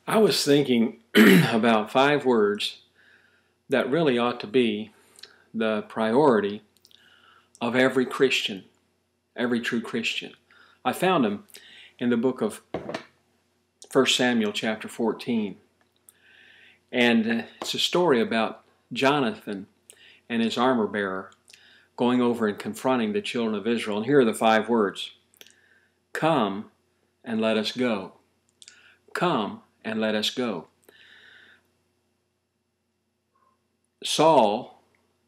I was thinking about 5 words that really ought to be the priority of every Christian, every true Christian. I found them in the book of 1 Samuel chapter 14. And it's a story about Jonathan and his armor bearer going over and confronting the children of Israel. And here are the 5 words. Come and let us go. Come and let us go. Saul,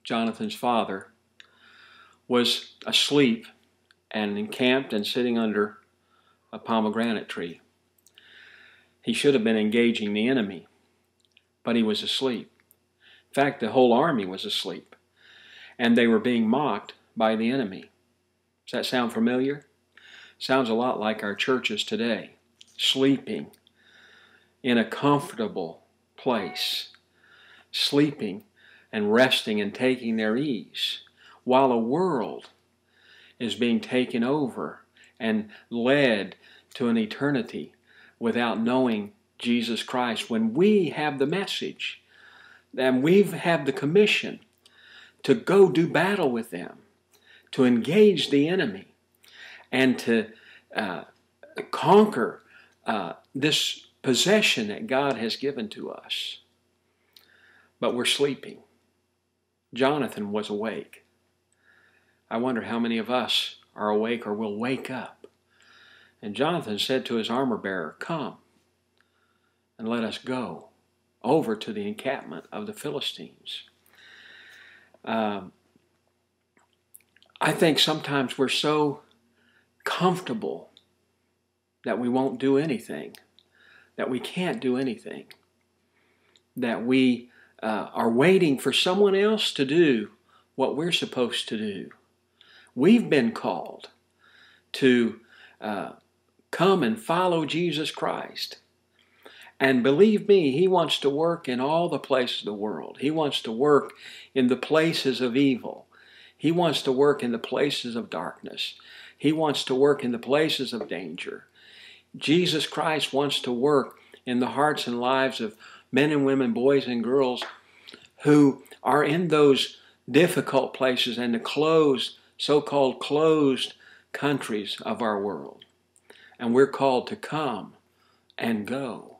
Jonathan's father, was asleep and encamped and sitting under a pomegranate tree. He should have been engaging the enemy, but he was asleep. In fact, the whole army was asleep, and they were being mocked by the enemy. Does that sound familiar? Sounds a lot like our churches today, sleeping in a comfortable place, sleeping and resting and taking their ease, while a world is being taken over and led to an eternity without knowing Jesus Christ. When we have the message, and we have the commission to go do battle with them, to engage the enemy, and to conquer this possession that God has given to us. But we're sleeping. Jonathan was awake. I wonder how many of us are awake or will wake up. And Jonathan said to his armor bearer, come and let us go over to the encampment of the Philistines. I think sometimes we're so comfortable that we won't do anything, that we can't do anything, that we are waiting for someone else to do what we're supposed to do. We've been called to come and follow Jesus Christ. And believe me, He wants to work in all the places of the world. He wants to work in the places of evil. He wants to work in the places of darkness. He wants to work in the places of danger. Jesus Christ wants to work in the hearts and lives of men and women, boys and girls who are in those difficult places and the closed, so-called closed countries of our world. And we're called to come and go.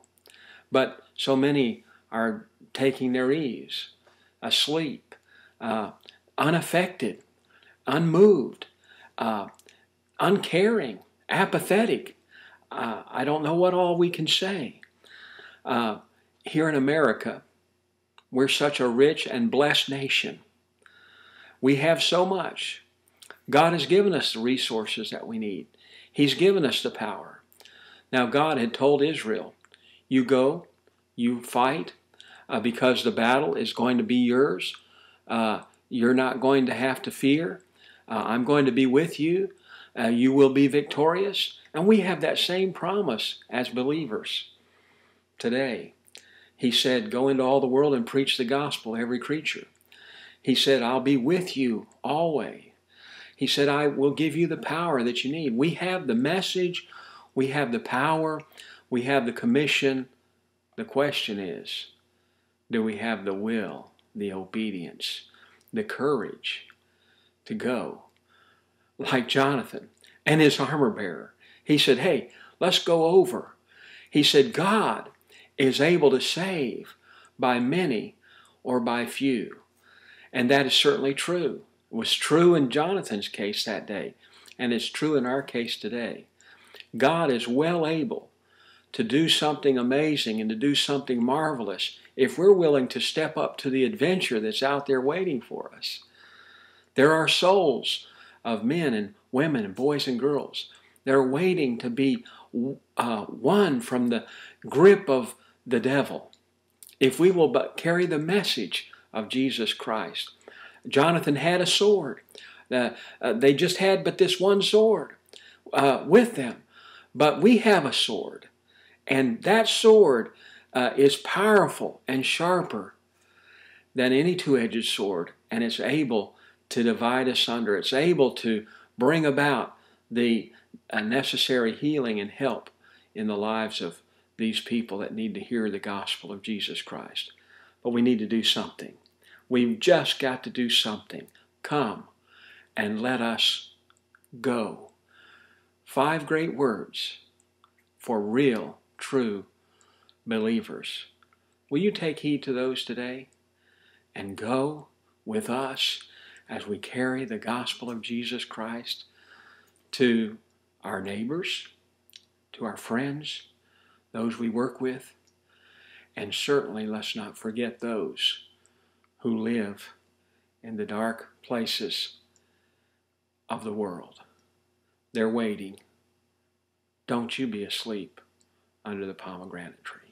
But so many are taking their ease, asleep, unaffected, unmoved, uncaring, apathetic. I don't know what all we can say. Here in America, we're such a rich and blessed nation. We have so much. God has given us the resources that we need. He's given us the power. Now, God had told Israel, you go, you fight, because the battle is going to be yours. You're not going to have to fear. I'm going to be with you. You will be victorious. And we have that same promise as believers today. He said, go into all the world and preach the gospel to every creature. He said, I'll be with you always. He said, I will give you the power that you need. We have the message. We have the power. We have the commission. The question is, do we have the will, the obedience, the courage to go? Like Jonathan and his armor bearer. He said, hey, let's go over. He said, God is able to save by many or by few. And that is certainly true. It was true in Jonathan's case that day, and it's true in our case today. God is well able to do something amazing and to do something marvelous if we're willing to step up to the adventure that's out there waiting for us. There are souls of men and women and boys and girls that are waiting to be won from the grip of the devil, if we will but carry the message of Jesus Christ. Jonathan had a sword. They just had but this one sword with them. But we have a sword. And that sword is powerful and sharper than any two-edged sword. And it's able to divide asunder. It's able to bring about the necessary healing and help in the lives of these people that need to hear the gospel of Jesus Christ. But we need to do something. We've just got to do something. Come and let us go. 5 great words for real, true believers. Will you take heed to those today and go with us as we carry the gospel of Jesus Christ to our neighbors, to our friends, those we work with, and certainly let's not forget those who live in the dark places of the world. They're waiting. Don't you be asleep under the pomegranate tree.